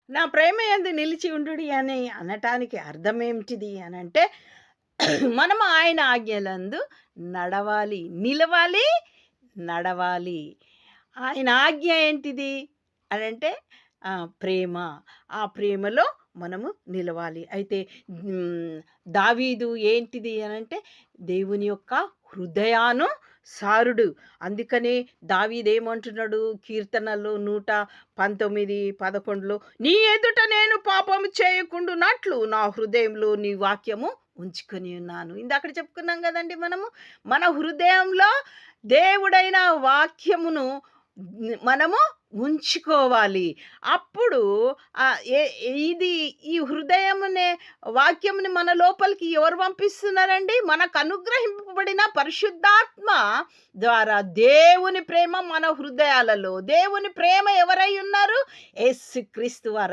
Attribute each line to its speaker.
Speaker 1: నా ప్రేమ యందు నిలిచి ఉండుడి అని అనటానికి అర్థమేమిటిది అనంటే, మనం ఆయన ఆజ్ఞలందు నడవాలి. నిలవాలి, నడవాలి. ఆయన ఆజ్ఞ ఏంటిది అనంటే ప్రేమ. ఆ ప్రేమలో మనము నిలవాలి. అయితే దావీదు ఏంటిది అనంటే దేవుని యొక్క హృదయానుసారుడు. అందుకనే దావీదేమంటున్నాడు కీర్తనలు 119, 11లో నీ ఎదుట నేను పాపము చేయకుండునట్లు నా హృదయంలో నీ వాక్యము ఉంచుకొని ఉన్నాను. ఇందాకడ చెప్పుకున్నాం గదండీ మనము. మన హృదయంలో దేవుడైన వాక్యమును మనము ఉంచుకోవాలి. అప్పుడు ఎ ఇది ఈ హృదయమునే వాక్యముని మన లోపలికి ఎవరు పంపిస్తున్నారండి? మనకు అనుగ్రహింపబడిన పరిశుద్ధాత్మ ద్వారా దేవుని ప్రేమ మన హృదయాలలో. దేవుని ప్రేమ ఎవరై ఉన్నారు? యేసుక్రీస్తు వారు.